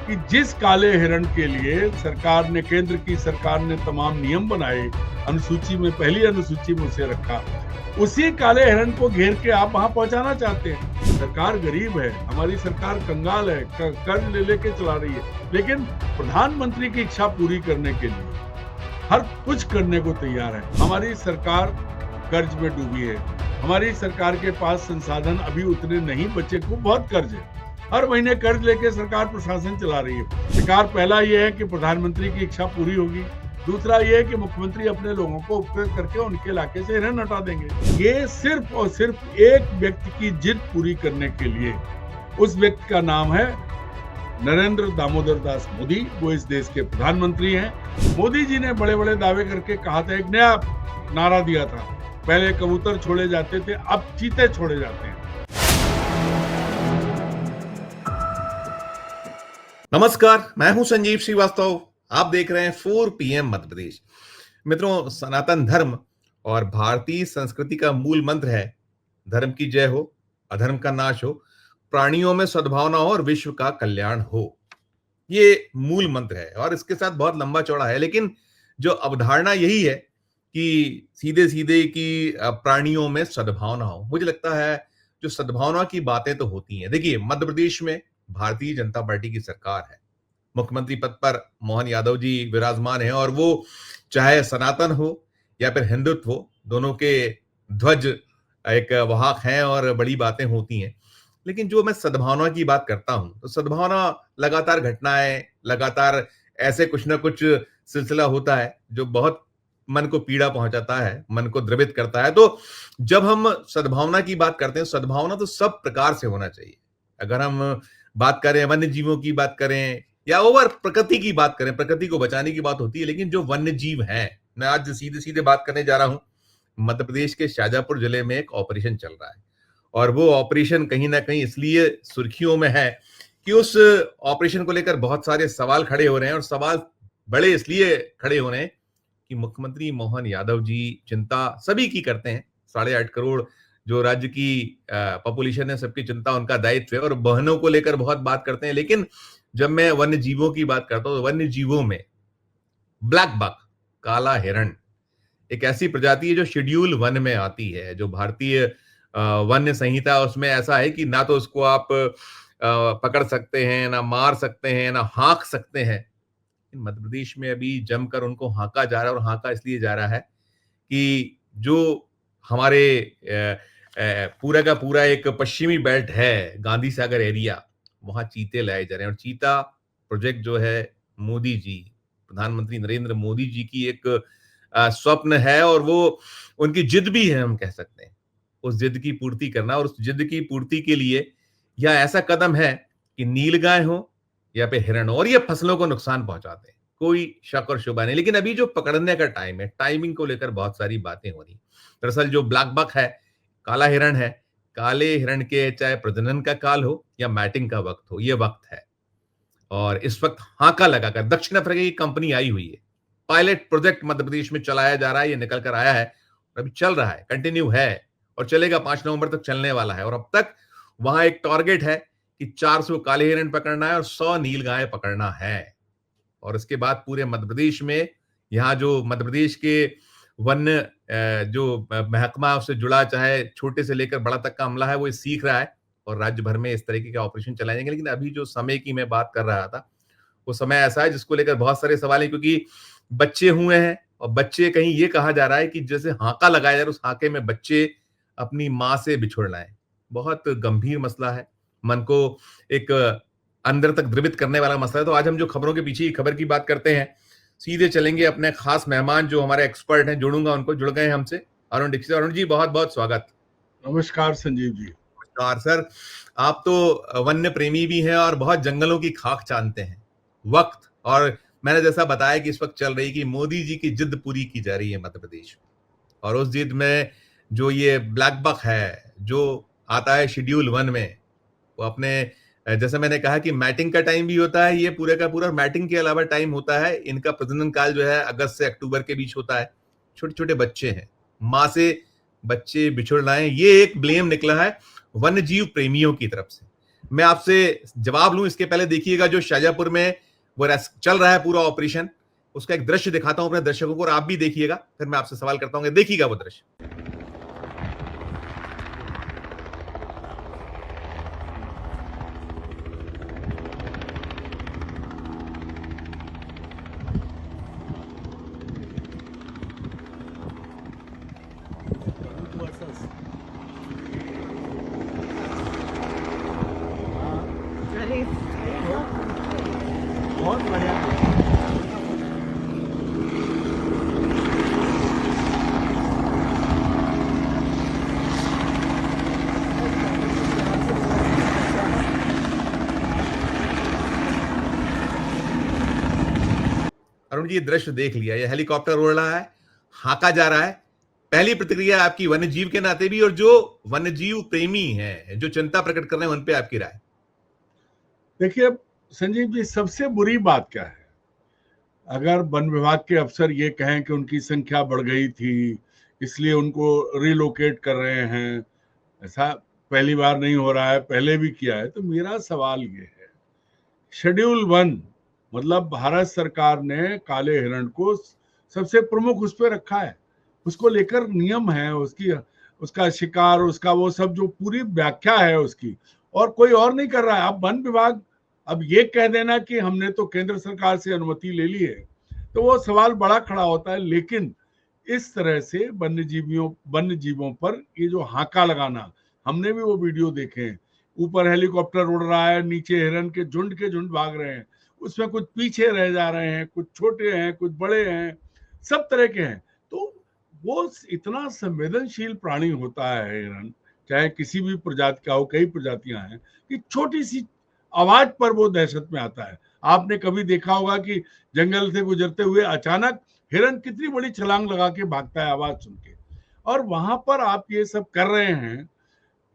कि जिस काले हिरण के लिए सरकार ने, केंद्र की सरकार ने तमाम नियम बनाए, अनुसूची में, पहली अनुसूची में उसे रखा, उसी काले हिरण को घेर के आप वहां पहुंचाना चाहते हैं। सरकार गरीब है, हमारी सरकार कंगाल है, कर्ज ले लेके चला रही है, लेकिन प्रधानमंत्री की इच्छा पूरी करने के लिए हर कुछ करने को तैयार है। हमारी सरकार कर्ज में डूबी है, हमारी सरकार के पास संसाधन अभी उतने नहीं बचे, को बहुत कर्ज है, हर महीने कर्ज लेके सरकार प्रशासन चला रही है। सरकार, पहला ये है कि प्रधानमंत्री की इच्छा पूरी होगी, दूसरा ये है कि मुख्यमंत्री अपने लोगों को उपकृत करके उनके इलाके से हिरण हटा देंगे। ये सिर्फ और सिर्फ एक व्यक्ति की जिद पूरी करने के लिए, उस व्यक्ति का नाम है नरेंद्र दामोदर दास मोदी, वो इस देश के प्रधानमंत्री हैं। मोदी जी ने बड़े बड़े दावे करके कहा था, एक नया नारा दिया था, पहले कबूतर छोड़े जाते थे, अब चीते छोड़े जाते हैं। नमस्कार, मैं हूं संजीव श्रीवास्तव। आप देख रहे हैं 4 PM मध्य प्रदेश। मित्रों, सनातन धर्म और भारतीय संस्कृति का मूल मंत्र है, धर्म की जय हो, अधर्म का नाश हो, प्राणियों में सद्भावना हो और विश्व का कल्याण हो। ये मूल मंत्र है और इसके साथ बहुत लंबा चौड़ा है, लेकिन जो अवधारणा यही है कि सीधे सीधे कि प्राणियों में सद्भावना हो। मुझे लगता है जो सद्भावना की बातें तो होती हैं। देखिए, मध्य प्रदेश में भारतीय जनता पार्टी की सरकार है, मुख्यमंत्री पद पर मोहन यादव जी विराजमान हैं और वो चाहे सनातन हो या फिर हिंदुत्व हो, दोनों के ध्वज एक वाहक हैं और बड़ी बातें होती हैं। लेकिन जो मैं सद्भावना की बात करता हूं, तो सद्भावना लगातार घटनाएं, लगातार ऐसे कुछ ना कुछ सिलसिला होता है जो बहुत मन को पीड़ा पहुंचाता है, मन को द्रवित करता है। तो जब हम सद्भावना की बात करते हैं, सद्भावना तो सब प्रकार से होना चाहिए। अगर हम बात करें, वन्य जीवों की बात करें या ओवर प्रकृति की बात करें, प्रकृति को बचाने की बात होती है, लेकिन जो वन्य जीव हैं, मैं आज सीधे सीधे बात करने जा रहा हूं। मध्य प्रदेश के शाजापुर जिले में एक ऑपरेशन चल रहा है और वो ऑपरेशन कहीं ना कहीं इसलिए सुर्खियों में है कि उस ऑपरेशन को लेकर बहुत सारे सवाल खड़े हो रहे हैं और सवाल बड़े इसलिए खड़े हो रहे हैं कि मुख्यमंत्री मोहन यादव जी चिंता सभी की करते हैं। 8.5 करोड़ जो राज्य की पॉपुलेशन है, सबकी चिंता उनका दायित्व है और बहनों को लेकर बहुत बात करते हैं। लेकिन जब मैं वन्य जीवों की बात करता हूं, तो वन्य जीवों में ब्लैक बक, काला हिरण, एक ऐसी प्रजाति है जो शेड्यूल 1 में आती है। जो भारतीय वन्य संहिता, उसमें ऐसा है कि ना तो उसको आप पकड़ सकते हैं, ना मार सकते हैं, ना हाँक सकते हैं। मध्य प्रदेश में अभी जमकर उनको हाँका जा रहा है और हाँका इसलिए जा रहा है कि जो हमारे पूरा का पूरा एक पश्चिमी बेल्ट है, गांधी सागर एरिया, वहां चीते लाए जा रहे हैं। और चीता प्रोजेक्ट जो है, मोदी जी, प्रधानमंत्री नरेंद्र मोदी जी की एक स्वप्न है और वो उनकी जिद भी है, हम कह सकते हैं। उस जिद की पूर्ति करना, और उस जिद की पूर्ति के लिए यह ऐसा कदम है कि नीलगाय हो या फिर हिरण हो, और ये फसलों को नुकसान पहुंचाते हैं, कोई शक और शुबा नहीं। लेकिन अभी जो पकड़ने का टाइम है, टाइमिंग को लेकर बहुत सारी बातें हो रही। दरअसल जो ब्लैक बक है, काला हिरण है, काले हिरण के चाहे प्रजनन का काल हो या मैटिंग का वक्त हो, ये वक्त है। और इस वक्त हाका लगाकर दक्षिण अफ्रीका की कंपनी आई हुई है। पायलट प्रोजेक्ट मध्य प्रदेश में चलाया जा रहा है, ये निकल कर आया है, अभी चल रहा है, कंटिन्यू है और चलेगा, 5 नवंबर तक चलने वाला है। और अब तक वहां एक टारगेट है कि 400 काले हिरण पकड़ना है और 100 नीलगाय पकड़ना है। और इसके बाद पूरे मध्य प्रदेश में, यहाँ जो मध्य प्रदेश के वन्य जो महकमा उससे जुड़ा, चाहे छोटे से लेकर बड़ा तक का अमला है, वो सीख रहा है और राज्य भर में इस तरीके के ऑपरेशन चलाए जाएंगे। लेकिन अभी जो समय की मैं बात कर रहा था, वो समय ऐसा है जिसको लेकर बहुत सारे सवाल है, क्योंकि बच्चे हुए हैं और बच्चे, कहीं ये कहा जा रहा है कि जैसे हाका लगाया जा रहा है, उस हाके में बच्चे अपनी मां से बिछुड़ रहे हैं। बहुत गंभीर मसला है, मन को एक अंदर तक द्रवित करने वाला मसला है। तो आज हम जो खबरों के पीछे की खबर की बात करते हैं, सीधे चलेंगे अपने खास मेहमान जो हमारे एक्सपर्ट हैं, जोड़ूंगा उनको, जुड़ गए हमसे, अरुण दीक्षित। अरुण जी, बहुत बहुत स्वागत। नमस्कार संजीव जी। नमस्कार सर। आप तो वन्य प्रेमी भी हैं और बहुत जंगलों की खाक जानते हैं। वक्त, और मैंने जैसा बताया कि इस वक्त चल रही कि मोदी जी की जिद पूरी की जा रही है मध्य प्रदेश में, और उस जिद में जो ये ब्लैक बक है जो आता है शेड्यूल 1 में, वो अपने, जैसे मैंने कहा कि मैटिंग का टाइम भी होता है, ये पूरे का पूरा मैटिंग के अलावा टाइम होता है। इनका प्रजनन काल जो है अगस्त से अक्टूबर के बीच होता है। छोटे छोटे बच्चे हैं, मां से बच्चे बिछुड़ रहे हैं, ये एक ब्लेम निकला है वन्य जीव प्रेमियों की तरफ से। मैं आपसे जवाब लूं इसके पहले देखिएगा जो शाहजहांपुर में वो चल रहा है पूरा ऑपरेशन, उसका एक दृश्य दिखाता हूं अपने दर्शकों को और आप भी देखिएगा, फिर मैं आपसे सवाल करता हूं। देखिएगा वो दृश्य। बहुत बढ़िया। अरुण जी ये दृश्य देख लिया, ये हेलीकॉप्टर उड़ रहा है, हाका जा रहा है, पहली प्रतिक्रिया आपकी वन्यजीव के नाते भी और जो वन्यजीव प्रेमी हैं, जो चिंता प्रकट कर रहे हैं, उन पे आपकी राय? देखिए संजीव जी, सबसे बुरी बात क्या है, अगर वन विभाग के अफसर ये कहें कि उनकी संख्या बढ़ गई थी इसलिए उनको रिलोकेट कर रहे हैं, ऐसा पहली बार नहीं हो रहा है, पहले भी किया है, तो मेरा सवाल ये है, शेड्यूल 1 मतलब भारत सरकार ने काले हिरण को सबसे प्रमुख उस पर रखा है, उसको लेकर नियम है, उसका शिकार, उसका वो सब जो पूरी व्याख्या है उसकी, और कोई और नहीं कर रहा है। अब वन विभाग अब ये कह देना कि हमने तो केंद्र सरकार से अनुमति ले ली है, तो वो सवाल बड़ा खड़ा होता है। लेकिन इस तरह से वन्य जीवों पर ये जो हाका लगाना, हमने भी वो वीडियो देखे हैं, ऊपर हेलीकॉप्टर उड़ रहा है, नीचे हिरन के झुंड भाग रहे हैं, उसमें कुछ पीछे रह जा रहे हैं, कुछ छोटे हैं, कुछ बड़े हैं, सब तरह के हैं। तो वो इतना संवेदनशील प्राणी होता है हिरन, चाहे किसी भी प्रजाति का हो, कई प्रजातियां हैं, कि छोटी सी आवाज पर वो दहशत में आता है। आपने कभी देखा होगा कि जंगल से गुजरते हुए अचानक हिरन कितनी बड़ी छलांग लगा के भागता है आवाज सुन के, और वहां पर आप ये सब कर रहे हैं,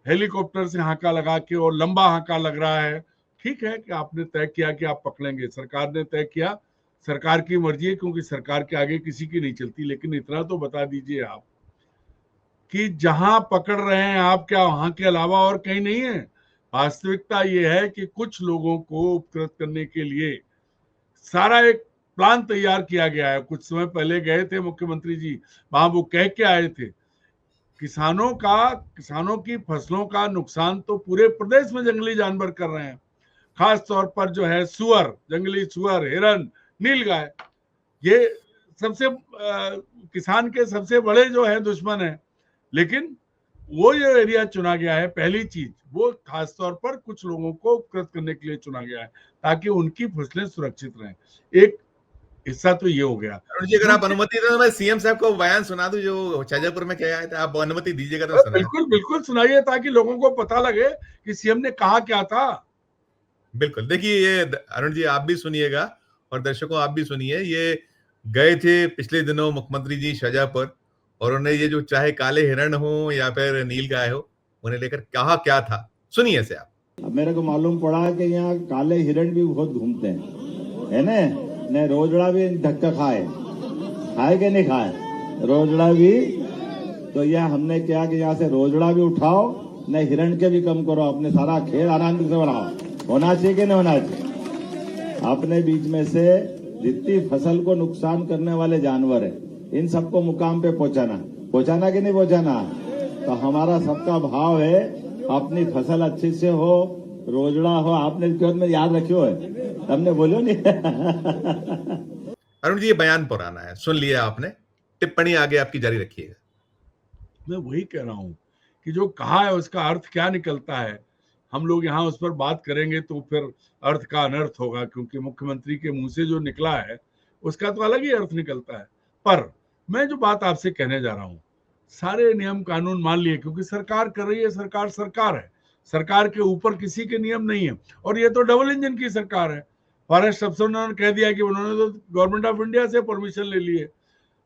हेलीकॉप्टर से हाका लगा के, और लंबा हाका लग रहा है। ठीक है कि आपने तय किया कि आप पकड़ेंगे, सरकार ने तय किया, सरकार की मर्जी है, क्योंकि सरकार के आगे किसी की नहीं चलती। लेकिन इतना तो बता दीजिए आप कि जहां पकड़ रहे हैं आप, क्या वहां के अलावा और कहीं नहीं है? वास्तविकता ये है कि कुछ लोगों को उपकृत करने के लिए सारा एक प्लान तैयार किया गया है। कुछ समय पहले गए थे मुख्यमंत्री जी, वहां वो कह के आए थे, किसानों की फसलों का नुकसान तो पूरे प्रदेश में जंगली जानवर कर रहे हैं, खास तौर पर जो है सुअर, जंगली सुअर, हिरन, नीलगाय, ये सबसे किसान के सबसे बड़े जो है दुश्मन है। लेकिन वो जो एरिया चुना गया है, पहली चीज वो खासतौर पर कुछ लोगों को उपकृत करने के लिए चुना गया है, ताकि उनकी फसलें सुरक्षित रहें। एक हिस्सा तो ये हो गया। अरुण जी अगर आप अनुमति दें तो मैं सीएम साहब को बयान सुना दूं जो शाहजहांपुर में कह आए थे, आप अनुमति दीजिएगा तो सुनाएं। बिल्कुल बिल्कुल सुनाइए, ताकि लोगों को पता लगे कि सीएम ने कहा क्या था। बिल्कुल, देखिए ये अरुण जी आप भी सुनिएगा और दर्शकों आप भी सुनिए। ये गए थे पिछले दिनों मुख्यमंत्री जी शाहजहांपुर, और उन्हें ये जो चाहे काले हिरण हो या फिर नीलगाय हो, उन्हें लेकर कहा क्या था, सुनिए इसे आप। अब मेरे को मालूम पड़ा कि यहाँ काले हिरण भी बहुत घूमते हैं, है न रोजड़ा भी धक्का खाए कि नहीं खाए रोजड़ा भी। तो यह हमने क्या कि यहाँ से रोजड़ा भी उठाओ, न हिरण के भी कम करो, अपने सारा खेल आराम से बनाओ। होना चाहिए कि नहीं होना चाहिए? अपने बीच में से जितनी फसल को नुकसान करने वाले जानवर है, इन सबको मुकाम पे पहुंचाना कि नहीं पहुंचाना? तो हमारा सबका भाव है अपनी फसल अच्छी से हो, रोजड़ा हो। आपने क्यों में याद रखियो है, हमने बोलो नहीं। अरुण जी ये बयान पुराना है, सुन लिया आपने, टिप्पणी आगे आपकी जारी रखिएगा। मैं वही कह रहा हूं कि जो कहा है उसका अर्थ क्या निकलता है, हम लोग यहाँ उस पर बात करेंगे तो फिर अर्थ का अनर्थ होगा, क्योंकि मुख्यमंत्री के मुंह से जो निकला है उसका तो अलग ही अर्थ निकलता है। पर मैं जो बात आपसे कहने जा रहा हूँ, सारे नियम कानून मान लिए, क्योंकि सरकार कर रही है, सरकार है, सरकार के ऊपर किसी के नियम नहीं है। और ये तो डबल इंजन की सरकार है। फॉरेस्ट अफसर ने कह दिया कि उन्होंने तो गवर्नमेंट ऑफ इंडिया से परमिशन ले ली है।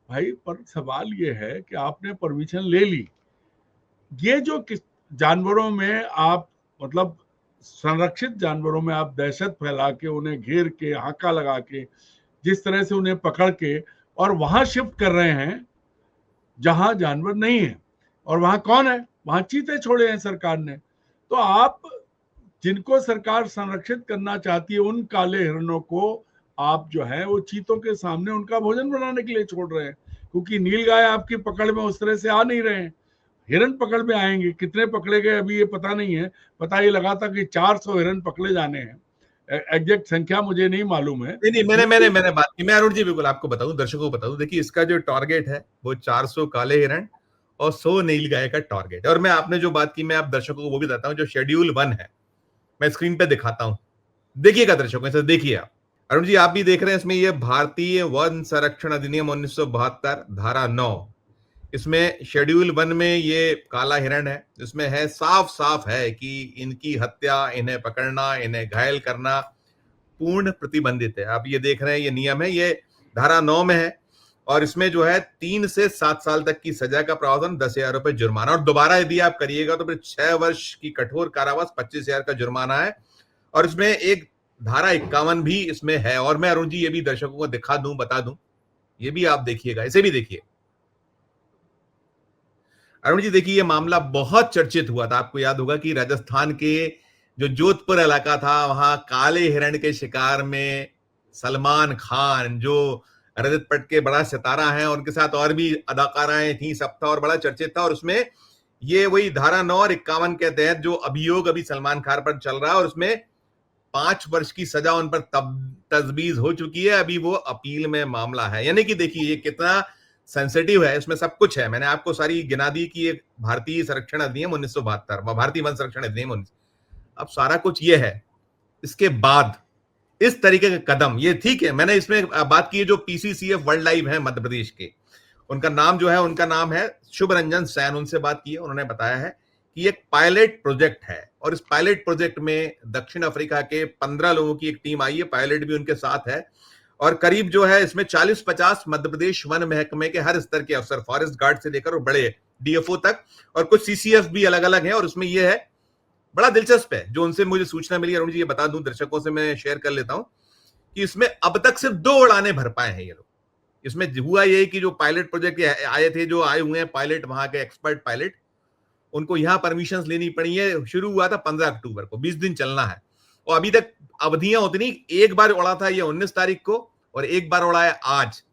भाई पर सवाल ये है कि आपने परमिशन ले ली, ये जो जानवरों में आप मतलब संरक्षित जानवरों में आप दहशत फैला के, उन्हें घेर के, हाका लगा के, जिस तरह से उन्हें पकड़ के और वहां शिफ्ट कर रहे हैं जहां जानवर नहीं है, और वहां कौन है, वहां चीते छोड़े हैं सरकार ने। तो आप जिनको सरकार संरक्षित करना चाहती है उन काले हिरणों को आप जो है वो चीतों के सामने उनका भोजन बनाने के लिए छोड़ रहे हैं, क्योंकि नीलगाय आपकी पकड़ में उस तरह से आ नहीं रहे हैं। हिरण पकड़ में आएंगे, कितने पकड़े गए अभी ये पता नहीं है। पता ये लगा था कि 400 हिरण पकड़े जाने हैं, एग्जैक्ट संख्या मुझे नहीं मालूम है। नहीं, मैंने बात की। मैं अरुण जी बिल्कुल आपको बता दूं, दर्शकों को बता दूं, देखिए इसका जो टारगेट है वो 400 काले हिरण और 100 नीलगाय का टारगेट है। और मैं आपने जो बात की मैं आप दर्शकों को वो भी बताता हूं, जो शेड्यूल 1 है मैं स्क्रीन पे दिखाता हूं, देखिएगा दर्शकों, ऐसे देखिए आप। अरुण जी आप भी देख रहे हैं इसमें, ये भारतीय वन संरक्षण अधिनियम 1972 धारा 9, इसमें शेड्यूल 1 में ये काला हिरण है, इसमें है साफ साफ है कि इनकी हत्या, इन्हें पकड़ना, इन्हें घायल करना पूर्ण प्रतिबंधित है। आप ये देख रहे हैं, ये नियम है, ये धारा 9 में है। और इसमें जो है 3 से 7 साल तक की सजा का प्रावधान, 10,000 रुपए जुर्माना, और दोबारा यदि आप करिएगा तो फिर 6 वर्ष की कठोर कारावास, 25,000 का जुर्माना है। और इसमें एक धारा 51 भी इसमें है। और मैं अरुण जी ये भी दर्शकों को दिखा दूं, बता दूं, ये भी आप देखिएगा, इसे भी देखिए अरुण जी। देखिए ये मामला बहुत चर्चित हुआ था, आपको याद होगा कि राजस्थान के जो जोधपुर इलाका था वहां काले हिरण के शिकार में सलमान खान, जो रजत पट के बड़ा सितारा है, उनके साथ और भी अदाकाराएं थी, सब था और बड़ा चर्चित था। और उसमें ये वही धारा 9 और 51 के तहत जो अभियोग अभी सलमान खान पर चल रहा है, और उसमें 5 वर्ष की सजा उन पर तजवीज हो चुकी है। अभी वो अपील में मामला है। यानी कि देखिए ये कितना सेंसिटिव है, इसमें सब कुछ है। मैंने आपको सारी गिना दी कि एक भारतीय संरक्षण अधिनियम 1972, भारतीय वन संरक्षण अधिनियम 19, अब सारा कुछ ये है। इसके बाद इस तरीके के कदम, ये ठीक है, मैंने इसमें बात की है जो पीसीसीएफ वाइल्ड लाइफ है मध्य प्रदेश के, उनका नाम जो है, उनका नाम है शुभ रंजन सैन, उनसे बात की है, उन्होंने बताया है कि एक पायलट प्रोजेक्ट है। और इस पायलट प्रोजेक्ट में दक्षिण अफ्रीका के 15 लोगों की एक टीम आई है, पायलट भी उनके साथ है। और करीब जो है इसमें 40-50 मध्य प्रदेश वन महकमे के हर स्तर के अफसर, फॉरेस्ट गार्ड से लेकर और बड़े डीएफओ तक, और कुछ सीसीएफ भी अलग अलग है। और उसमें यह है, बड़ा दिलचस्प है, जो उनसे मुझे सूचना मिली, अरुण जी ये बता दूं दर्शकों से, मैं शेयर कर लेता हूं कि इसमें अब तक सिर्फ 2 उड़ानें भर पाए हैं ये लोग। इसमें हुआ ये कि जो पायलट प्रोजेक्ट आए थे, जो आए हुए हैं पायलट, वहां के एक्सपर्ट पायलट, उनको यहां परमिशन लेनी पड़ी है। शुरू हुआ था 15 अक्टूबर को, 20 दिन चलना है। और अभी तक अवधियां उतनी, एक बार उड़ा था ये 19 तारीख को, और एक बार उड़ा है आज।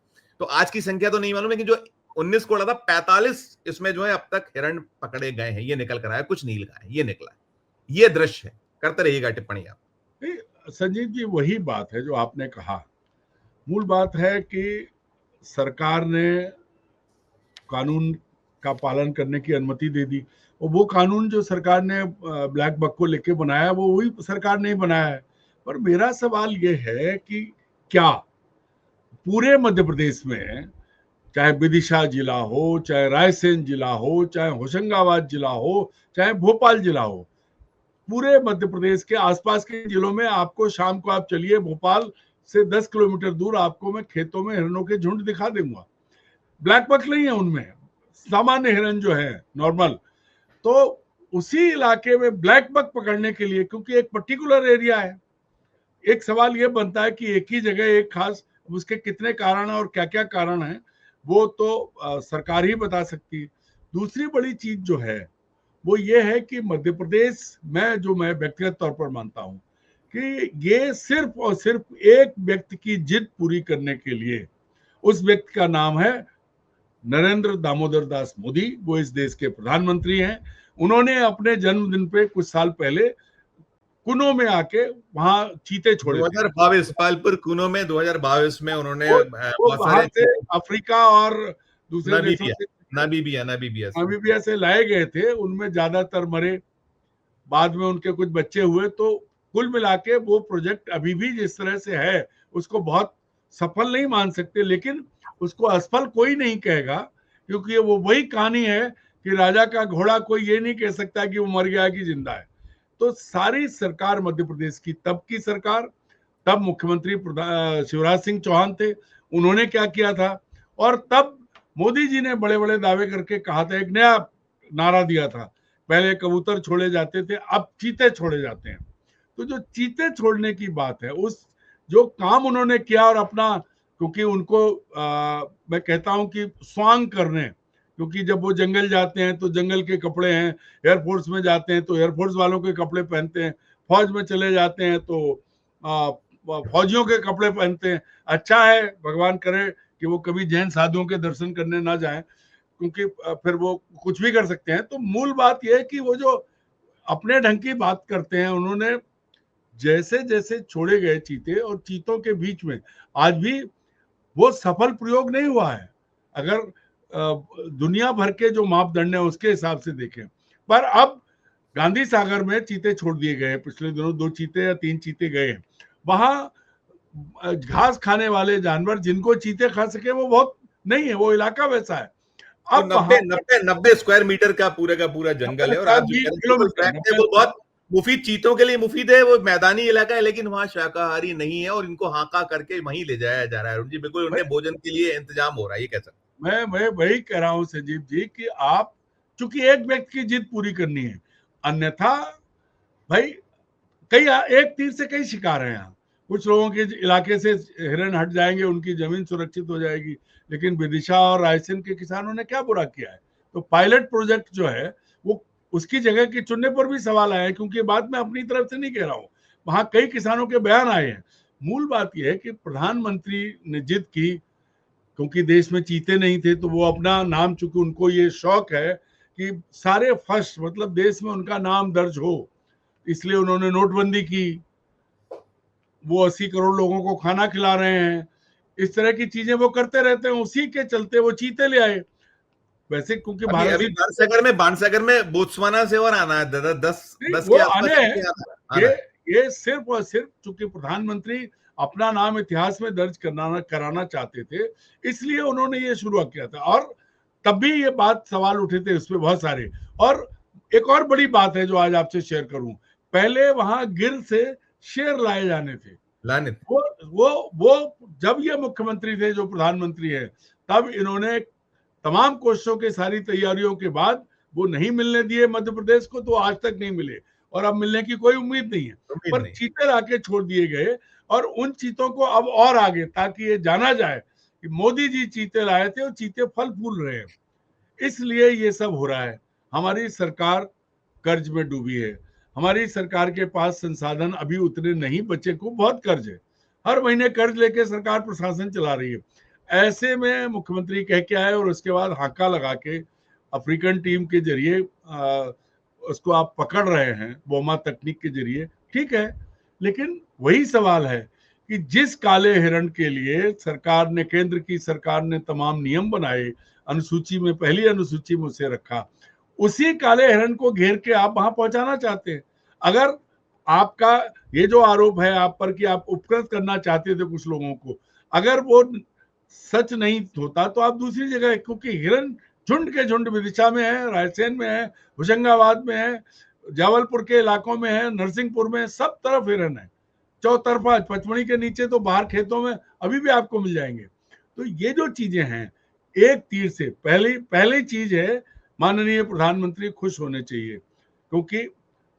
तो आज की संख्या तो नहीं मालूम, लेकिन जो 19 को उड़ा था, 45 इसमें जो है अब तक हिरण पकड़े गए हैं। ये निकल कर आया, कुछ नहीं लगा है, ये निकला है। ये दृश्य है, करते रहिएगा टिप्पणी आप। संजीव जी वही बात है जो आपने कहा। मूल बात है कि सरकार ने कानून का पालन करने की अनुमति दे दी, और वो कानून जो सरकार ने ब्लैक बक को लेके बनाया, वो वही सरकार ने बनाया है। पर मेरा सवाल ये है कि क्या पूरे मध्य प्रदेश में, चाहे विदिशा जिला हो, चाहे रायसेन जिला हो, चाहे होशंगाबाद जिला हो, चाहे भोपाल जिला हो, पूरे मध्य प्रदेश के आसपास के जिलों में आपको शाम को आप चलिए, भोपाल से 10 किलोमीटर दूर आपको मैं खेतों में हिरणों के झुंड दिखा दूंगा। ब्लैक बक नहीं है उनमें, सामान्य हिरण जो है नॉर्मल। तो उसी इलाके में ब्लैक बक पकड़ने के लिए, क्योंकि एक पर्टिकुलर एरिया है, एक सवाल यह बनता है कि एक ही जगह एक खास, उसके कितने कारण है और क्या क्या कारण है वो तो सरकार ही बता सकती है। दूसरी बड़ी चीज जो है वो ये है कि मध्य प्रदेश में, जो मैं व्यक्तिगत तौर पर मानता हूं कि ये सिर्फ और सिर्फ एक व्यक्ति की जिद पूरी करने के लिए, उस व्यक्ति का नाम है नरेंद्र दामोदर दास मोदी, वो इस देश के प्रधानमंत्री हैं। उन्होंने अपने जन्मदिन पे कुछ साल पहले कुनो में आके वहां चीते छोड़े 2022 पालपुर कुनो में 2022 में उन्होंने वो बाहर से अफ्रीका और दूसरे देशों से, नामीबिया से लाए गए थे। उनमें ज्यादातर मरे, बाद में उनके कुछ बच्चे हुए। तो कुल मिला के वो प्रोजेक्ट अभी भी जिस तरह से है उसको बहुत सफल नहीं मान सकते, लेकिन उसको असफल कोई नहीं कहेगा, क्योंकि वो वही कहानी है कि राजा का घोड़ा कोई ये नहीं कह सकता कि वो मर गया कि जिंदा है। तो सारी सरकार मध्य प्रदेश की, तब की सरकार, तब मुख्यमंत्री शिवराज सिंह चौहान थे, उन्होंने क्या किया था, और तब मोदी जी ने बड़े बड़े दावे करके कहा था, एक नया नारा दिया था, पहले कबूतर छोड़े जाते थे, अब चीते छोड़े जाते हैं। तो जो चीते छोड़ने की बात है, उस जो काम उन्होंने किया, और अपना, क्योंकि उनको मैं कहता हूं कि स्वांग करने, क्योंकि जब वो जंगल जाते हैं तो जंगल के कपड़े हैं, एयरफोर्स में जाते हैं तो एयरफोर्स वालों के कपड़े पहनते हैं, फौज में चले जाते हैं तो फौजियों के कपड़े पहनते हैं। अच्छा है, भगवान करे कि वो कभी जैन साधुओं के दर्शन करने ना जाएं, क्योंकि फिर वो कुछ भी कर सकते हैं। तो मूल बात यह है कि वो जो अपने ढंग की बात करते हैं, उन्होंने जैसे जैसे छोड़े गए चीते और चीतों के बीच में आज भी वो सफल प्रयोग नहीं हुआ है, अगर दुनिया भर के जो मापदंड है उसके हिसाब से देखें। पर अब गांधी सागर में चीते छोड़ दिए गए, पिछले दिनों 2 चीते या 3 चीते गए हैं। वहां घास खाने वाले जानवर जिनको चीते खा सके वो बहुत नहीं है, वो इलाका वैसा है। अब तो 90 स्क्वायर मीटर का पूरा जंगल है, और आप जो किलोमीटर वो बहुत मुफीद, चीतों के लिए मुफीद है, वो मैदानी इलाका है, लेकिन वहां शाकाहारी नहीं है और इनको हाका करके वहीं ले जाया जा रहा है। जी बिल्कुल, उन्हें भोजन के लिए इंतजाम हो रहा है, ये कैसा? मैं वही कह रहा हूं संजीव जी कि आप चूंकि एक व्यक्ति की जिद पूरी करनी है, अन्यथा भाई कई एक तीर से कई शिकार हैं। यहाँ कुछ लोगों के इलाके से हिरन हट जाएंगे, उनकी जमीन सुरक्षित हो जाएगी, लेकिन विदिशा और रायसेन के किसानों ने क्या बुरा किया है? तो पायलट प्रोजेक्ट जो है वो उसकी जगह के चुनने पर भी सवाल आया है, क्योंकि बात मैं अपनी तरफ से नहीं कह रहा हूँ, वहां कई किसानों के बयान आए हैं। मूल बात यह है कि प्रधानमंत्री ने जिद की, क्योंकि देश में चीते नहीं थे, तो वो अपना नाम, चूंकि उनको ये शौक है कि सारे फर्स्ट मतलब देश में उनका नाम दर्ज हो, इसलिए उन्होंने नोटबंदी की। वो 80 करोड़ लोगों को खाना खिला रहे हैं, इस तरह की चीजें वो करते रहते हैं, उसी के चलते वो चीते ले आए। वैसे क्योंकि अभी बाणसागर में बोत्सवाना से और आना है 10 वो आने हैं। ये सिर्फ और सिर्फ चूंकि प्रधानमंत्री अपना नाम इतिहास में दर्ज कराना चाहते थे, इसलिए उन्होंने ये शुरू किया था। और तब भी ये बात सवाल उठे थे उस पर बहुत सारे। और एक और बड़ी बात है जो आज आपसे शेयर करूं, पहले वहां गिर से शेर लाए जाने थे, वो जब ये मुख्यमंत्री थे, जो प्रधानमंत्री है, तब इन्होंने तमाम कोशिशों के सारी तैयारियों के बाद वो नहीं मिलने दिए मध्य प्रदेश को, तो आज तक नहीं मिले और अब मिलने की कोई उम्मीद नहीं है। पर चीते लाके छोड़ दिए गए और उन चीतों को अब और आगे, ताकि ये जाना जाए कि मोदी जी चीते लाए थे और चीते फल फूल रहे हैं, इसलिए ये सब हो रहा है। हमारी सरकार कर्ज में डूबी है, हमारी सरकार के पास संसाधन अभी उतने नहीं बचे को बहुत कर्ज है, हर महीने कर्ज लेके सरकार प्रशासन चला रही है। ऐसे में मुख्यमंत्री कह के आए और उसके बाद हाका लगा के अफ्रीकन टीम के जरिए उसको आप पकड़ रहे हैं बोमा तकनीक के जरिए, ठीक है, लेकिन वही सवाल है कि जिस काले हिरण के लिए सरकार ने, केंद्र की सरकार ने तमाम नियम बनाए, अनुसूची में पहली अनुसूची में उसे रखा, उसी काले हिरण को घेर के आप वहां पहुंचाना चाहते हैं। अगर आपका ये जो आरोप है आप पर कि आप उपकृत करना चाहते थे कुछ लोगों को, अगर वो सच नहीं होता तो आप दूसरी जगह, क्योंकि हिरन झुंड के झुंड विदिशा में है, रायसेन में है, होशंगाबाद में है, जावलपुर के इलाकों में है, नरसिंहपुर में, सब तरफ हिरन है, चौतरफा। पचमढ़ी के नीचे तो बाहर खेतों में अभी भी आपको मिल जाएंगे। तो ये जो चीजें हैं, एक तीर से पहली चीज है, माननीय प्रधानमंत्री खुश होने चाहिए, क्योंकि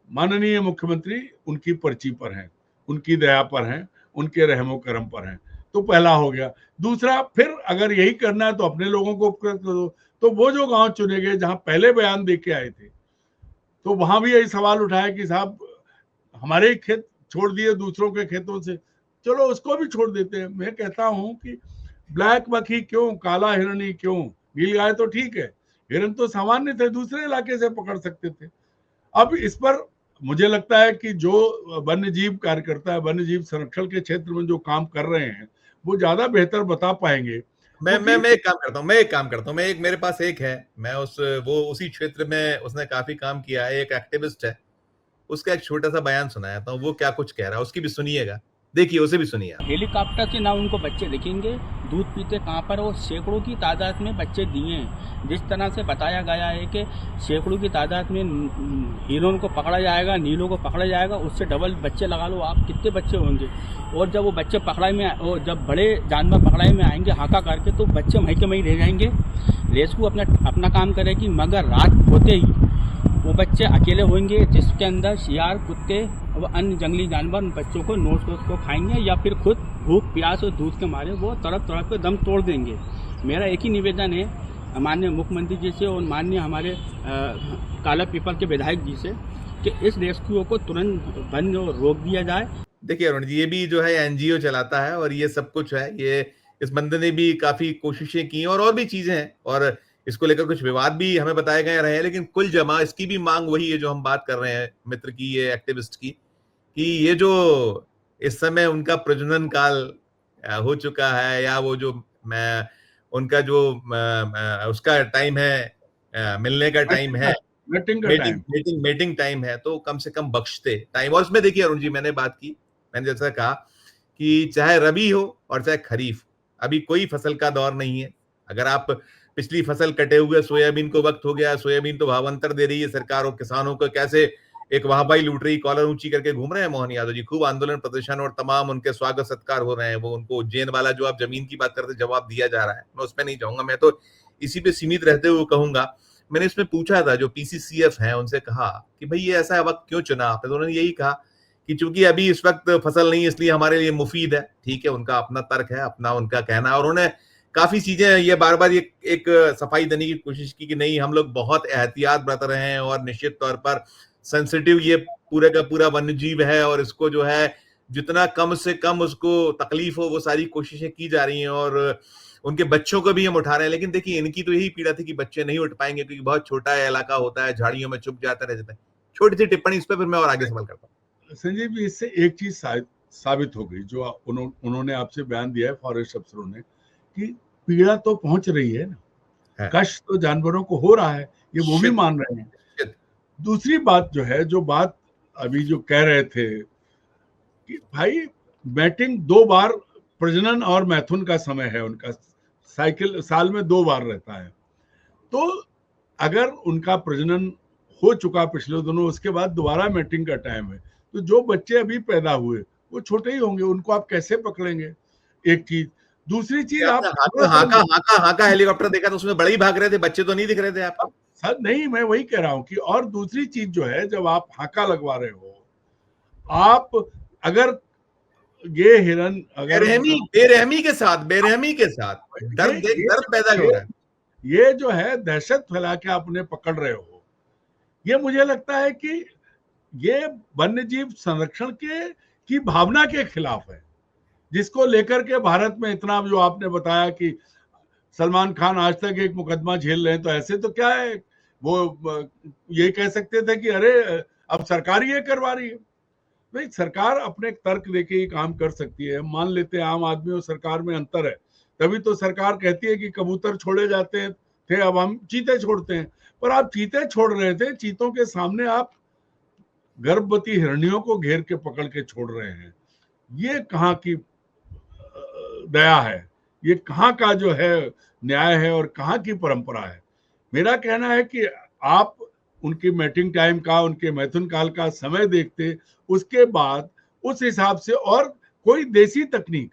माननीय मुख्यमंत्री उनकी पर्ची पर हैं, उनकी दया पर हैं, उनके रहमो करम पर हैं, तो पहला हो गया। दूसरा, फिर अगर यही करना है तो अपने लोगों को उपकृत करो। तो वो जो गांव चुने गए जहां पहले बयान दे के आए थे, तो वहां भी यही सवाल उठाया कि साहब हमारे खेत छोड़ दिए दूसरों के खेतों से, चलो उसको भी छोड़ देते हैं। मैं कहता हूं कि ब्लैक बक ही क्यों, काला हिरण ही क्यों, नीलगाय तो ठीक है, हिरण तो सामान्य थे, दूसरे इलाके से पकड़ सकते थे। अब इस पर मुझे लगता है कि जो वन्य जीव कार्यकर्ता है, वन्य जीव संरक्षण के क्षेत्र में जो काम कर रहे हैं, वो ज्यादा बेहतर बता पाएंगे। मैं एक काम करता हूँ, मेरे पास एक है, मैं उसी क्षेत्र में उसने काफी काम किया है, एक एक्टिविस्ट है, उसका एक छोटा सा बयान सुनाया था, वो क्या कुछ कह रहा है उसकी भी सुनिएगा, देखिए उसे भी सुनिए। हेलीकॉप्टर से ना उनको बच्चे दिखेंगे, दूध पीते कहाँ पर, वो सैकड़ों की तादाद में बच्चे दिए हैं। जिस तरह से बताया गया है कि सैकड़ों की तादाद में हिरणों को पकड़ा जाएगा, नीलों को पकड़ा जाएगा, उससे डबल बच्चे लगा लो आप, कितने बच्चे होंगे। और जब वो बच्चे पकड़ाई में, और जब बड़े जानवर पकड़ाई में आएंगे हाका करके, तो बच्चे वहीं के वहीं रह जाएंगे। रेस्क्यू अपना काम करेगी, मगर रात होते ही वो बच्चे अकेले होंगे, जिसके अंदर शियार, कुत्ते और अन्य जंगली जानवर उन बच्चों को नोच को खाएंगे, या फिर खुद भूख प्यास और दूध के मारे वो तड़प के दम तोड़ देंगे। मेरा एक ही निवेदन है माननीय मुख्यमंत्री जी से और माननीय हमारे काला पीपल के विधायक जी से कि इस रेस्क्यू को तुरंत बंद और रोक दिया जाए। देखिए अरुण जी, ये भी जो है एनजीओ चलाता है और ये सब कुछ है, ये इस बंदे ने भी काफी कोशिशें की और भी चीजें हैं और इसको लेकर कुछ विवाद भी हमें बताए गए रहे हैं, लेकिन कुल जमा इसकी भी मांग वही है जो हम बात कर रहे हैं मित्र की, ये एक्टिविस्ट की, कि ये जो इस समय उनका प्रजनन काल हो चुका है या वो जो उनका जो उसका टाइम है, मिलने का टाइम है, मेटिंग टाइम है, तो कम से कम बख्शते टाइम। और इसमें देखिए अरुण जी, मैंने बात की, मैंने जैसा कहा कि चाहे रबी हो और चाहे खरीफ, अभी कोई फसल का दौर नहीं है। अगर आप पिछली फसल कटे हुए सोयाबीन को वक्त हो गया, सोयाबीन तो भावांतर दे रही है सरकार और किसानों को कैसे एक वाहवाही लूट रही, कॉलर ऊंची करके घूम रहे हैं मोहन यादव जी, खूब आंदोलन प्रदर्शन और तमाम उनके स्वागत सत्कार हो रहे हैं। वो उनको उज्जैन वाला जो आप जमीन की बात करते जवाब दिया जा रहा है, मैं उसमें नहीं जाऊंगा, मैं तो इसी पे सीमित रहते हुए कहूंगा। मैंने इसमें पूछा था जो पीसीसीएफ है, उनसे कहा कि भाई ये ऐसा वक्त क्यों चुना आपने, तो उन्होंने यही कहा कि चूंकि अभी इस वक्त फसल नहीं इसलिए हमारे लिए मुफीद है। ठीक है, उनका अपना तर्क है, अपना उनका कहना है और उन्होंने काफी चीजें ये बार बार एक सफाई देने की कोशिश की कि नहीं, हम लोग बहुत एहतियात बरत रहे हैं और निश्चित तौर पर सेंसिटिव ये पूरे का पूरा वन्य जीव है और इसको जो है जितना कम से कम उसको तकलीफ हो वो सारी कोशिशें की जा रही हैं और उनके बच्चों को भी हम उठा रहे हैं। लेकिन देखिए इनकी तो यही पीड़ा थी कि बच्चे नहीं उठ पाएंगे क्योंकि बहुत छोटा इलाका होता है, झाड़ियों में छुप जाता रह जाता है। छोटी सी टिप्पणी इस पर, फिर मैं और आगे सवाल करता हूँ। संजीव जी, इससे एक चीज साबित हो गई जो उन्होंने आपसे बयान दिया है फॉरेस्ट अफसरों ने, कि पीड़ा तो पहुंच रही है ना, कष्ट तो जानवरों को हो रहा है, ये वो भी मान रहे हैं। दूसरी बात जो है, जो बात अभी जो कह रहे थे कि भाई मैटिंग 2 बार प्रजनन और मैथुन का समय है, उनका साइकिल साल में 2 बार रहता है, तो अगर उनका प्रजनन हो चुका पिछले दोनों, उसके बाद दोबारा मैटिंग का टाइम है, तो जो बच्चे अभी पैदा हुए वो छोटे ही होंगे, उनको आप कैसे पकड़ेंगे? एक चीज। दूसरी चीज, आप हाका हेलीकॉप्टर देखा तो उसमें बड़े ही भाग रहे थे, बच्चे तो नहीं दिख रहे थे आपको? सर नहीं, मैं वही कह रहा हूं कि और दूसरी चीज जो है, जब आप हाका लगवा रहे हो, आप अगर ये हिरन अगर बेरहमी के साथ दर्द पैदा हो रहा है, ये जो है दहशत फैला के आप उन्हें पकड़ रहे हो, ये मुझे लगता है कि ये वन्य जीव संरक्षण की भावना के खिलाफ है, जिसको लेकर के भारत में इतना जो आपने बताया कि सलमान खान आज तक एक मुकदमा झेल रहे हैं, तो ऐसे तो क्या है, वो ये कह सकते थे कि अरे अब सरकार ये करवा रही है। नहीं, सरकार अपने तर्क देके ही काम कर सकती है। मान लेते हैं आम आदमी और सरकार में अंतर है, तभी तो सरकार कहती है कि कबूतर छोड़े जाते थे, अब हम चीते छोड़ते हैं। पर आप चीते छोड़ रहे थे, चीतों के सामने आप गर्भवती हिरणियों को घेर के पकड़ के छोड़ रहे हैं। ये कहाँ की दया है, ये कहाँ का जो है न्याय है और कहाँ की परंपरा है? मेरा कहना है कि आप उनकी मैटिंग टाइम का, उनके मैथुन काल का समय देखते, उसके बाद उस हिसाब से और कोई देसी तकनीक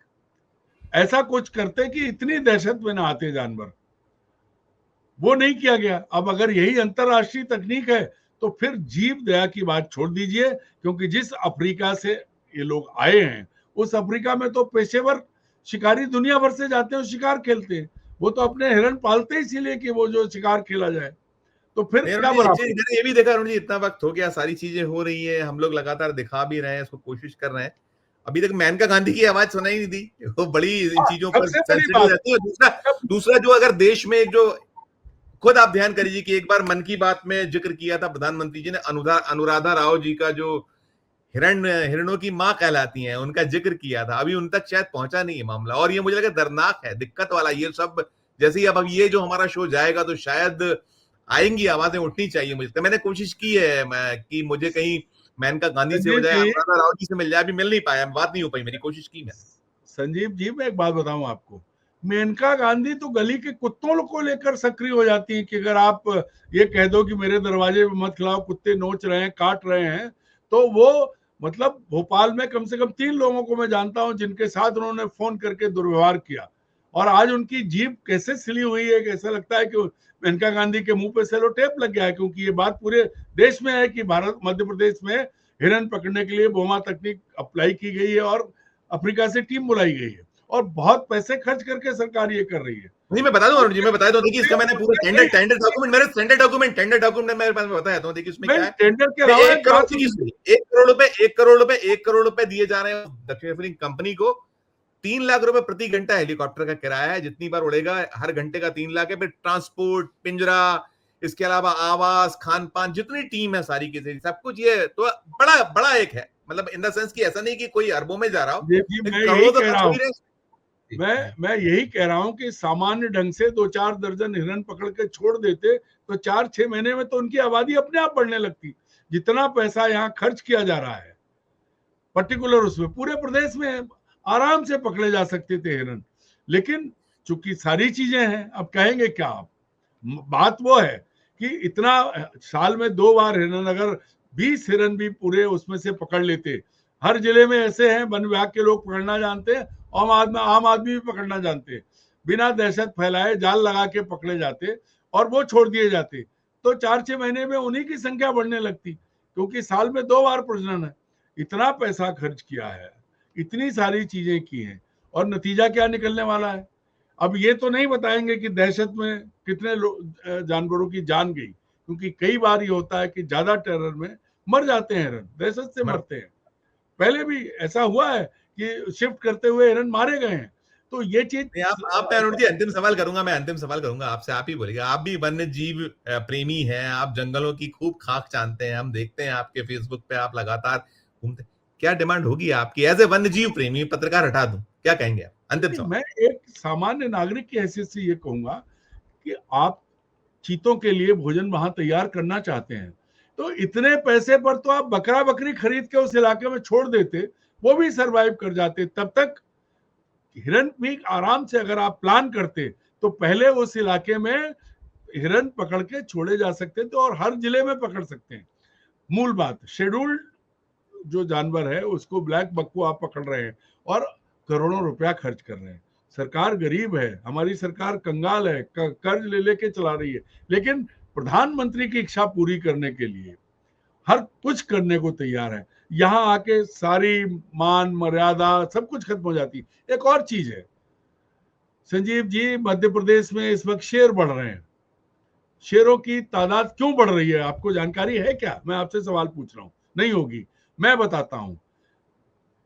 ऐसा कुछ करते कि इतनी दहशत में ना आते जानवर। वो नहीं किया गया। अब अगर यही अंतरराष्ट्रीय तकनीक है तो फिर जीव दया की बात छोड़ दीजिए, क्योंकि जिस अफ्रीका से ये लोग आए हैं, उस अफ्रीका में तो पेशेवर शिकारी दुनिया भर से जाते हैं, शिकार खेलते हैं। वो तो अपने हिरण पालते इसीलिए कि वो जो शिकार खेला जाए, तो फिर क्या बराबर। ये भी देखा जी, इतना वक्त हो गया, सारी चीजें हो रही है, हम लोग लगातार दिखा भी रहे हैं, इसको कोशिश कर रहे हैं, अभी तक मेनका गांधी की आवाज सुनाई नहीं दी। वो बड़ी इन चीजों पर सेंसिटिव रहती है। दूसरा जो अगर देश में एक जो खुद आप ध्यान करिए कि एक बार मन की बात में जिक्र किया था प्रधानमंत्री जी ने, अनुराधा राव जी का जो हिरणों की मां कहलाती हैं, उनका जिक्र किया था, अभी उन तक शायद पहुंचा नहीं है मामला, और ये मुझे लगा दर्दनाक है, दिक्कत वाला ये सब। जैसे ही अब ये जो हमारा शो जाएगा तो शायद आएंगी, आवाजें उठनी चाहिए। मुझे तो मैंने कोशिश की है कि मुझे कहीं मेनका गांधी से हो जाए, अनुराधा राव जी से मिल जाए, अभी मिल नहीं पाया, बात नहीं हो पाई, मेरी कोशिश की मैं। संजीव जी, मैं एक बात बताऊं आपको, मेनका गांधी तो गली के कुत्तों को लेकर सक्रिय हो जाती है कि अगर आप ये कह दो कि मेरे दरवाजे पे मत खिलाओ, कुत्ते नोच रहे हैं, काट रहे हैं, तो वो मतलब भोपाल में कम से कम 3 लोगों को मैं जानता हूं जिनके साथ उन्होंने फोन करके दुर्व्यवहार किया, और आज उनकी जीभ कैसे सिली हुई है कि ऐसा लगता है कि मेनका गांधी के मुंह पे सेलो टेप लग गया है, क्योंकि ये बात पूरे देश में है कि भारत मध्य प्रदेश में हिरन पकड़ने के लिए बोमा तकनीक अप्लाई की गई है और अफ्रीका से टीम बुलाई गई है, और बहुत पैसे खर्च करके सरकार ये कर रही है। नहीं, मैं बता दूं अरुण जी, मैं बता दूं, देखिए इसका मैंने पूरा टेंडर डॉक्यूमेंट मैं बताया था। देखिए इसमें क्या है, टेंडर के अलावा 1 करोड़ रुपए दिए जा रहे हैं दक्षिण अफ्रीकी कंपनी को। 3 लाख रुपए प्रति घंटा हेलीकॉप्टर का किराया है, जितनी बार उड़ेगा हर घंटे का 3 लाख है। फिर ट्रांसपोर्ट, पिंजरा, इसके अलावा आवास, खान पान, जितनी टीम है सारी की सब कुछ, ये तो बड़ा एक है, मतलब इन द सेंस कि ऐसा नहीं कि कोई अरबों में जा रहा हो, मैं यही कह रहा हूं कि सामान्य ढंग से 2-4 दर्जन हिरन पकड़ के छोड़ देते तो 4-6 महीने में तो उनकी आबादी अपने आप बढ़ने लगती। जितना पैसा यहाँ खर्च किया जा रहा है पर्टिकुलर उसमें, पूरे प्रदेश में आराम से पकड़े जा सकते थे हिरन। लेकिन चूंकि सारी चीजें हैं, अब कहेंगे क्या आप। बात वो है कि इतना साल में 2 बार हिरन, अगर 20 हिरन भी पूरे उसमें से पकड़ लेते, हर जिले में ऐसे हैं वन विभाग के लोग पकड़ना जानते हैं, आम आदमी भी पकड़ना जानते हैं, बिना दहशत फैलाए जाल लगा के पकड़े जाते और वो छोड़ दिए जाते तो 4-6 महीने में उन्हीं की संख्या बढ़ने लगती, क्योंकि साल में 2 बार प्रजनन है। इतना पैसा खर्च किया है, इतनी सारी चीजें की हैं, और नतीजा क्या निकलने वाला है। अब ये तो नहीं बताएंगे कि दहशत में कितने जानवरों की जान गई, क्योंकि कई बार ये होता है कि ज्यादा टेरर में मर जाते हैं हिरन, दहशत से मरते हैं। पहले भी ऐसा हुआ है कि शिफ्ट करते हुए हिरन मारे गए हैं। तो ये चीज आप अरुण जी, अंतिम सवाल करूंगा आपसे, आप ही बोलिएगा। आप भी वन्य जीव प्रेमी हैं, आप जंगलों की खूब खाक जानते हैं, हम देखते हैं आपके फेसबुक पे आप लगातार घूमते। क्या डिमांड होगी आपकी एज ए वन्य जीव प्रेमी? पत्रकार हटा दूं, क्या कहेंगे आप? अंतिम सवाल। मैं एक सामान्य नागरिक की हैसियत से ये कहूंगा कि आप चीतों के लिए भोजन वहां तैयार करना चाहते हैं तो इतने पैसे पर तो आप बकरा बकरी खरीद के उस इलाके में छोड़ देते, वो भी सरवाइव कर जाते। तब तक हिरन भी आराम से, अगर आप प्लान करते तो पहले उस इलाके में हिरन पकड़ के छोड़े जा सकते थे और हर जिले में पकड़ सकते हैं। मूल बात, शेड्यूल्ड जो जानवर है उसको, ब्लैक बक आप पकड़ रहे हैं और करोड़ों रुपया खर्च कर रहे हैं। सरकार गरीब है, हमारी सरकार कंगाल है, कर्ज ले लेके चला रही है, लेकिन प्रधानमंत्री की इच्छा पूरी करने के लिए हर कुछ करने को तैयार है। यहाँ आके सारी मान मर्यादा सब कुछ खत्म हो जाती। एक और चीज है संजीव जी, मध्य प्रदेश में इस वक्त शेर बढ़ रहे हैं। शेरों की तादाद क्यों बढ़ रही है, आपको जानकारी है क्या? मैं आपसे सवाल पूछ रहा हूं, नहीं होगी, मैं बताता हूं।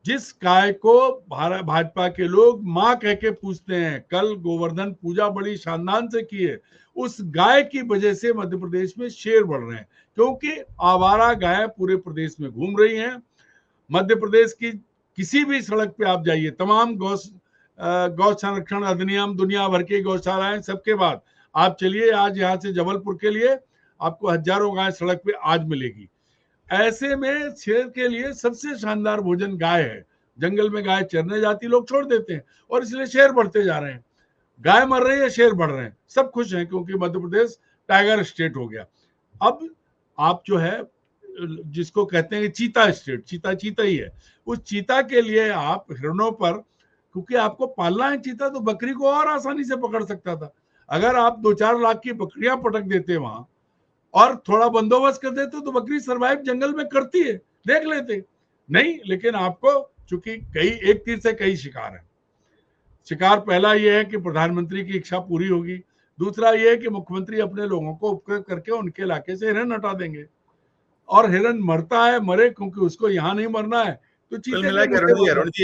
जिस गाय को भाजपा के लोग मां कह के पूछते हैं, कल गोवर्धन पूजा बड़ी शानदार से की है, उस गाय की वजह से मध्य प्रदेश में शेर बढ़ रहे हैं, क्योंकि आवारा गाय पूरे प्रदेश में घूम रही हैं। मध्य प्रदेश की किसी भी सड़क पे आप जाइए, तमाम गौ संरक्षण अधिनियम, दुनिया भर की गौशालाएं, सबके बाद आप चलिए आज यहाँ से जबलपुर के लिए, आपको हजारों गाय सड़क पे आज मिलेगी। ऐसे में शेर के लिए सबसे शानदार भोजन गाय है। जंगल में गाय चरने जाती, लोग छोड़ देते हैं और इसलिए शेर बढ़ते जा रहे हैं। गाय मर रही है, शेर बढ़ रहे हैं, सब खुश हैं क्योंकि मध्य प्रदेश टाइगर स्टेट हो गया। अब आप जो है जिसको कहते हैं चीता स्टेट, चीता ही है, उस चीता के लिए आप हिरणों पर, क्योंकि आपको पालना है चीता, तो बकरी को और आसानी से पकड़ सकता था। अगर आप 2-4 लाख की बकरियां पटक देते वहां और थोड़ा बंदोबस्त कर देते तो बकरी सरवाइव जंगल में करती है, देख लेते। नहीं, लेकिन आपको चूंकि कई एक तीर से कई शिकार है। शिकार पहला यह है कि प्रधानमंत्री की इच्छा पूरी होगी, दूसरा यह है कि मुख्यमंत्री अपने लोगों को उपकृत करके उनके इलाके से हिरन हटा देंगे, और हिरन मरता है मरे, क्योंकि उसको यहाँ नहीं मरना है तो चीते।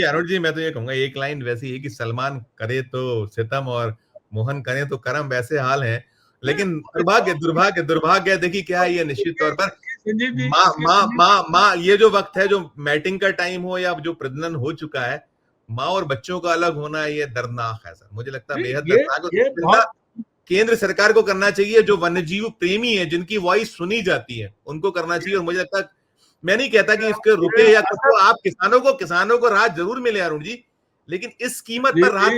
अरुण जी मैं तो ये कहूंगा, एक लाइन वैसी है कि सलमान करे तो सितम और मोहन करे तो करम, वैसे हाल है। लेकिन दुर्भाग्य देखिए क्या है, ये निश्चित तौर पर माँ ये जो वक्त है, जो मैटिंग का टाइम हो या जो प्रजनन हो चुका है, माँ और बच्चों का अलग होना, ये दर्दनाक है सर, मुझे लगता है बेहद दर्दनाक। केंद्र सरकार को करना चाहिए, जो वन्यजीव प्रेमी है, जिनकी वॉइस सुनी जाती है, उनको करना चाहिए। और मुझे लगता है, मैं नहीं कहता कि इसके रुके या तो आप किसानों को राहत जरूर मिले अरुण जी, लेकिन इस कीमत पर राहत,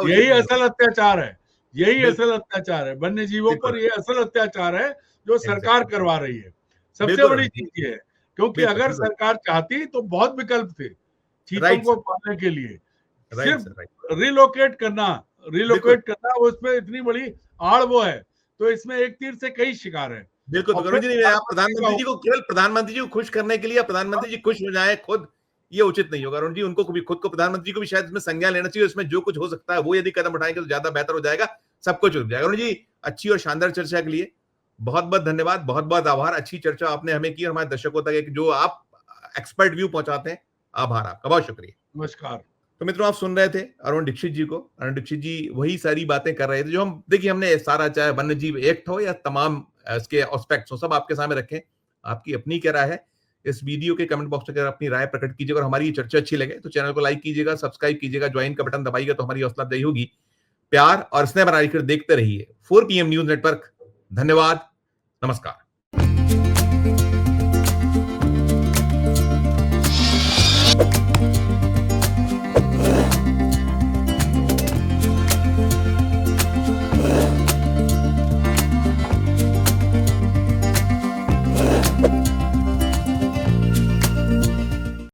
यही असल अत्याचार है, यही असल अत्याचार है वन्य जीवों पर। ये असल अत्याचार है जो सरकार करवा रही है। सबसे बड़ी चीज ये है, क्योंकि अगर सरकार चाहती तो बहुत विकल्प थे चीतों को पालने के लिए। सिर्फ रिलोकेट करना उसमें इतनी बड़ी आड़ वो है, तो इसमें एक तीर से कई शिकार है। बिल्कुल, आप प्रधानमंत्री जी को केवल प्रधानमंत्री जी को खुश करने के लिए, प्रधानमंत्री जी खुश हो जाए खुद, ये उचित नहीं होगा। अरुण जी, उनको भी, खुद को, प्रधानमंत्री को भी शायद इसमें संज्ञान लेना चाहिए। इसमें जो कुछ हो सकता है वो यदि कदम उठाएंगे तो ज्यादा बेहतर हो जाएगा, सब कुछ रुक जाएगा। अरुण जी, अच्छी और शानदार चर्चा के लिए बहुत बहुत धन्यवाद, बहुत बहुत आभार। अच्छी चर्चा आपने हमें की और हमारे दर्शकों तक एक जो आप एक्सपर्ट व्यू पहुंचाते हैं, आभार आपका, बहुत शुक्रिया। नमस्कार। तो मित्रों, आप सुन रहे थे अरुण दीक्षित जी को। अरुण दीक्षित जी वही सारी बातें कर रहे थे जो हम, देखिए, हमने सारा, चाहे वन्य जीव एक्ट हो या तमाम इसके एस्पेक्ट्स हो, सब आपके सामने रखे। आपकी अपनी क्या राय है, इस वीडियो के कमेंट बॉक्स में अगर अपनी राय प्रकट कीजिएगा और हमारी ये चर्चा अच्छी लगे तो चैनल को लाइक कीजिएगा, सब्सक्राइब कीजिएगा, ज्वाइन का बटन दबाइएगा तो हमारी हौसला अफजाई होगी। प्यार और स्नेह बनाकर देखते रहिए 4 PM न्यूज नेटवर्क। धन्यवाद, नमस्कार।